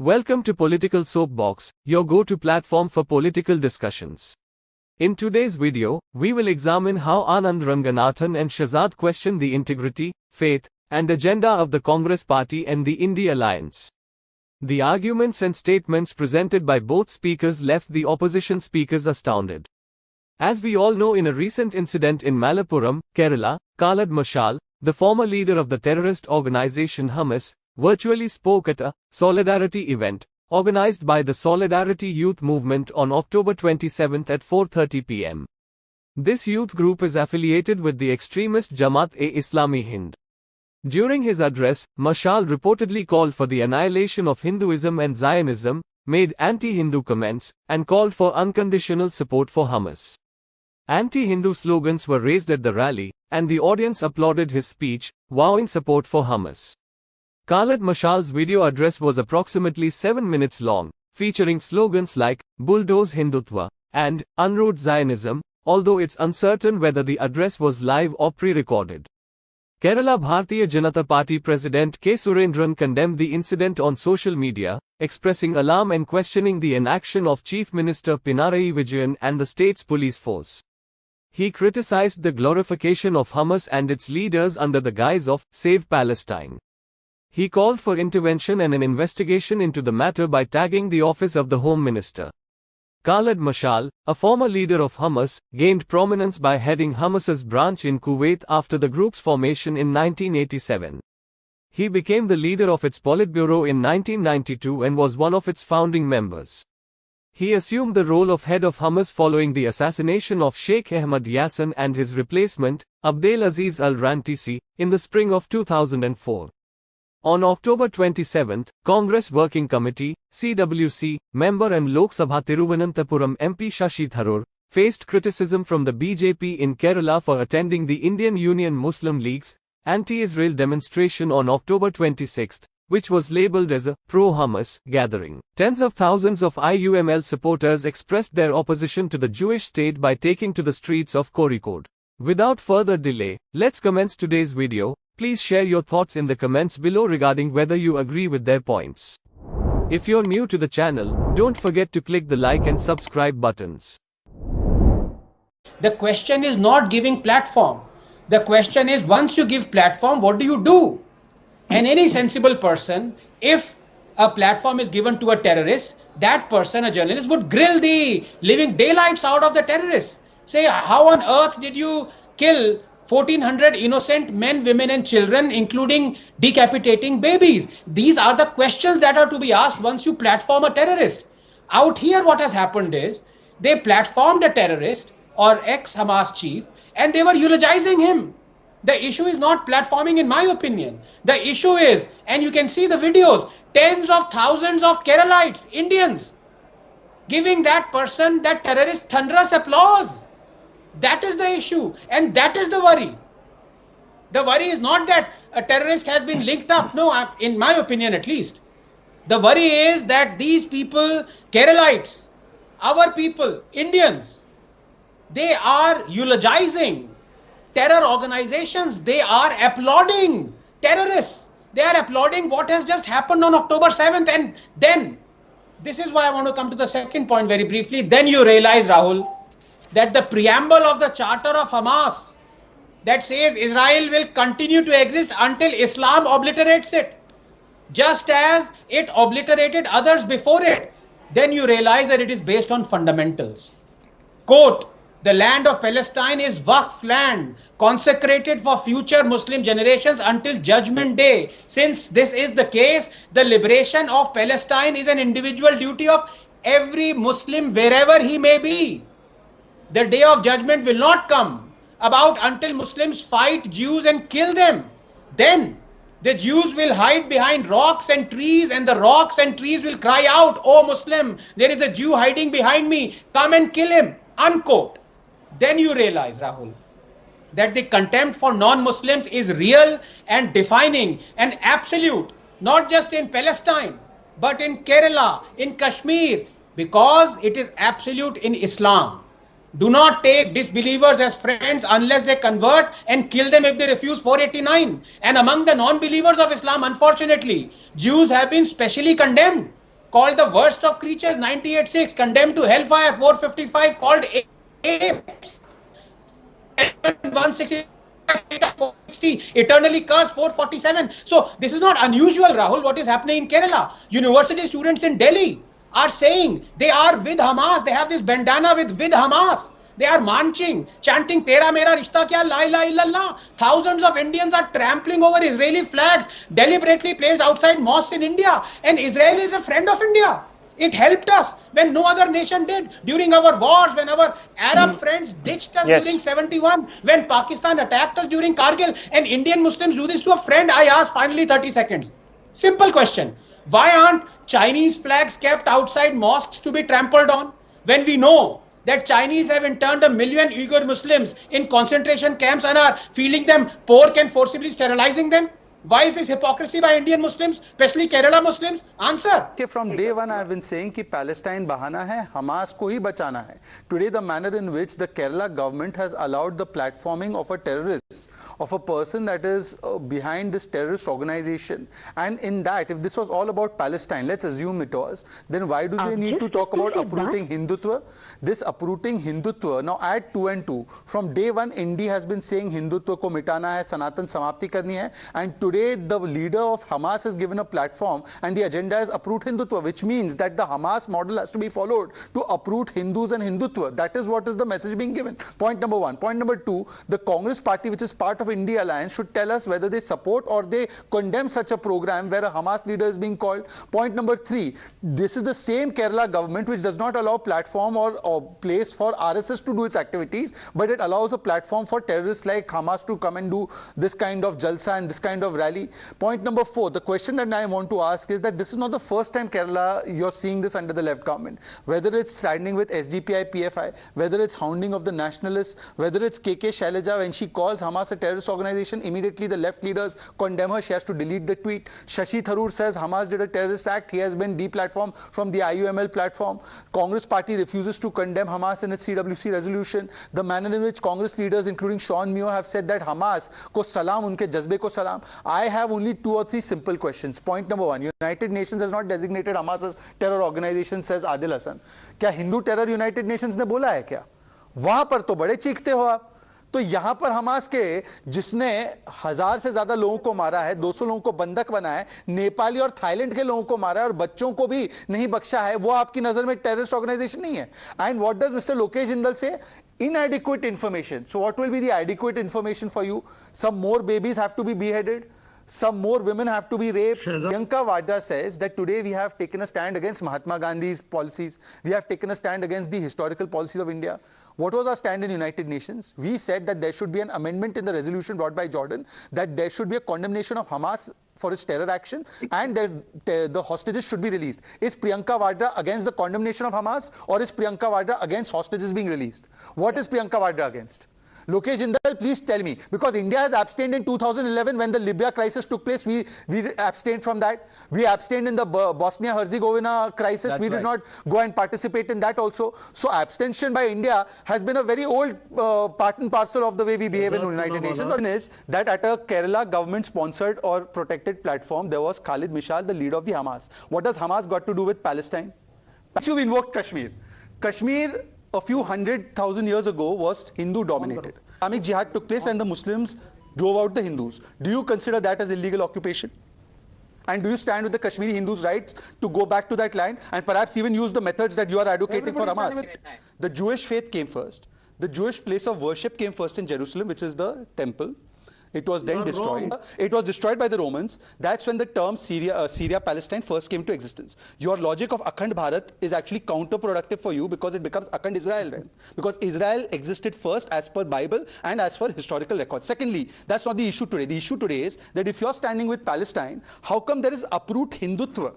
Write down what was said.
Welcome to Political Soapbox, your go-to platform for political discussions. In today's video, we will examine how Anand Ranganathan and Shahzad question the integrity, faith, and agenda of the Congress Party and the India Alliance. The arguments and statements presented by both speakers left the opposition speakers astounded. As we all know, in a recent incident in Malappuram, Kerala, Khalid Mashal, the former leader of the terrorist organization Hamas, virtually spoke at a solidarity event organized by the Solidarity Youth Movement on October 27 at 4:30 p.m. This youth group is affiliated with the extremist Jamaat-e-Islami Hind. During his address, Mashal reportedly called for the annihilation of Hinduism and Zionism, made anti-Hindu comments, and called for unconditional support for Hamas. Anti-Hindu slogans were raised at the rally, and the audience applauded his speech, vowing support for Hamas. Khalid Mashal's video address was approximately 7 minutes long, featuring slogans like, "Bulldoze Hindutva," and "Unroot Zionism," although it's uncertain whether the address was live or pre-recorded. Kerala Bharatiya Janata Party President K. Surendran condemned the incident on social media, expressing alarm and questioning the inaction of Chief Minister Pinarayi Vijayan and the state's police force. He criticized the glorification of Hamas and its leaders under the guise of "Save Palestine." He called for intervention and an investigation into the matter by tagging the office of the Home Minister. Khalid Mashal, a former leader of Hamas, gained prominence by heading Hamas's branch in Kuwait after the group's formation in 1987. He became the leader of its Politburo in 1992 and was one of its founding members. He assumed the role of head of Hamas following the assassination of Sheikh Ahmad Yassin and his replacement, Abdelaziz al-Rantisi, in the spring of 2004. On October 27, Congress Working Committee, CWC, member and Lok Sabha Thiruvananthapuram MP Shashi Tharoor, faced criticism from the BJP in Kerala for attending the Indian Union Muslim League's anti-Israel demonstration on October 26, which was labeled as a pro-Hamas gathering. Tens of thousands of IUML supporters expressed their opposition to the Jewish state by taking to the streets of Kozhikode. Without further delay, let's commence today's video. Please share your thoughts in the comments below regarding whether you agree with their points. If you're new to the channel, don't forget to click the like and subscribe buttons. The question is not giving platform. The question is, once you give platform, what do you do? And any sensible person, if a platform is given to a terrorist, that person, a journalist, would grill the living daylights out of the terrorists. Say, how on earth did you kill 1,400 innocent men, women and children, including decapitating babies? These are the questions that are to be asked once you platform a terrorist. Out here what has happened is, they platformed a terrorist or ex-Hamas chief and they were eulogizing him. The issue is not platforming, in my opinion. The issue is, and you can see the videos, tens of thousands of Keralites, Indians, giving that person, that terrorist, thunderous applause. That is the issue, and that is the worry. The worry is not that a terrorist has been linked up. No, in my opinion at least. The worry is that these people, Keralites, our people, Indians, they are eulogizing terror organizations. They are applauding terrorists. They are applauding what has just happened on October 7th. And then, this is why I want to come to the second point very briefly. Then you realize, Rahul, that the preamble of the Charter of Hamas that says Israel will continue to exist until Islam obliterates it, just as it obliterated others before it, then you realize that it is based on fundamentals. Quote, "The land of Palestine is Waqf land, consecrated for future Muslim generations until Judgment Day. Since this is the case, the liberation of Palestine is an individual duty of every Muslim wherever he may be. The day of judgment will not come about until Muslims fight Jews and kill them. Then the Jews will hide behind rocks and trees, and the rocks and trees will cry out, 'Oh Muslim, there is a Jew hiding behind me. Come and kill him.'" Unquote. Then you realize, Rahul, that the contempt for non-Muslims is real and defining and absolute, not just in Palestine, but in Kerala, in Kashmir, because it is absolute in Islam. Do not take disbelievers as friends unless they convert, and kill them if they refuse 489. And among the non-believers of Islam, unfortunately, Jews have been specially condemned. called the worst of creatures, 98.6, condemned to hellfire, 455, called apes, 160, eternally cursed, 447. So this is not unusual, Rahul, what is happening in Kerala. University students in Delhi are saying they are with Hamas. They have this bandana with Hamas. They are marching, chanting Tera Mera Rishta Kya, La ilaha illallah. Thousands of Indians are trampling over Israeli flags deliberately placed outside mosques in India. And Israel is a friend of India. It helped us when no other nation did. During our wars, when our Arab friends ditched us during 71, when Pakistan attacked us during Kargil, and Indian Muslims do this to a friend. I ask finally 30 seconds. Simple question. Why aren't Chinese flags kept outside mosques to be trampled on? When we know that Chinese have interned 1 million Uyghur Muslims in concentration camps and are feeding them pork and forcibly sterilizing them? Why is this hypocrisy by Indian Muslims, especially Kerala Muslims? Answer. From day one I have been saying कि Palestine बहाना है, Hamas को ही बचाना है. Today the manner in which the Kerala government has allowed the platforming of a terrorist, of a person that is behind this terrorist organization, and in that, if this was all about Palestine, let's assume it was, then why do they need to talk about uprooting Hindutva? This uprooting Hindutva, now add 2 and 2. From day one, India has been saying Hindutva को मिटाना है, सनातन समाप्ति करनी है, and today the leader of Hamas is given a platform and the agenda is uproot Hindutva, which means that the Hamas model has to be followed to uproot Hindus and Hindutva. That is what is the message being given. Point number one. Point number two, the Congress party, which is part of India Alliance, should tell us whether they support or they condemn such a program where a Hamas leader is being called. Point number three, this is the same Kerala government which does not allow platform or place for RSS to do its activities, but it allows a platform for terrorists like Hamas to come and do this kind of jalsa and this kind of rally. Point number four, the question that I want to ask is that this is not the first time Kerala you're seeing this under the left government. Whether it's standing with SDPI, PFI, whether it's hounding of the nationalists, whether it's KK Shailaja, when she calls Hamas a terrorist organization, immediately the left leaders condemn her, she has to delete the tweet. Shashi Tharoor says Hamas did a terrorist act, he has been deplatformed from the IUML platform. Congress party refuses to condemn Hamas in its CWC resolution. The manner in which Congress leaders, including Sean Mio, have said that Hamas ko salam, unke jazbe ko salam. I have only 2 or 3 simple questions. Point number one, United Nations has not designated Hamas as terror organization, says Adil Hassan. क्या Hindu terror United Nations ने बोला है क्या? वहां पर तो बड़े चीखते हो आप. तो यहां पर हमास के जिसने 1000 से ज्यादा लोगों को मारा है, 200 लोगों को बंधक बनाया है, नेपाली और थाईलैंड के लोगों को मारा है और बच्चों को भी नहीं बख्शा है, वो आपकी नजर में टेररिस्ट ऑर्गेनाइजेशन नहीं है. And what does mister Lokesh Jindal से? Inadequate information. So what will be the adequate information for you? Some more babies have to be beheaded. Some more women have to be raped. Priyanka Vadra says that today we have taken a stand against Mahatma Gandhi's policies. We have taken a stand against the historical policies of India. What was our stand in United Nations? We said that there should be an amendment in the resolution brought by Jordan, that there should be a condemnation of Hamas for its terror action and the hostages should be released. Is Priyanka Vadra against the condemnation of Hamas, or is Priyanka Vadra against hostages being released? What is Priyanka Vadra against? Lokesh Jindal, please tell me, because India has abstained in 2011 when the Libya crisis took place. We abstained from that. We abstained in the Bosnia-Herzegovina crisis. We did not go and participate in that also. So abstention by India has been a very old part and parcel of the way we behave in the United Nations. One is that at a Kerala government-sponsored or protected platform, there was Khalid Mishal, the leader of the Hamas. What does Hamas got to do with Palestine? You've invoked Kashmir. Kashmir, a few 100,000 years ago, was Hindu dominated. Islamic Jihad took place and the Muslims drove out the Hindus. Do you consider that as illegal occupation? And do you stand with the Kashmiri Hindus' rights to go back to that land and perhaps even use the methods that you are advocating for Hamas? The Jewish faith came first. The Jewish place of worship came first in Jerusalem, which is the temple. It was then destroyed. It was destroyed by the Romans. That's when the term Syria-Palestine first came to existence. Your logic of Akhand Bharat is actually counterproductive for you because it becomes Akhand Israel then. Because Israel existed first as per Bible and as per historical records. Secondly, that's not the issue today. The issue today is that if you're standing with Palestine, how come there is uproot Hindutva?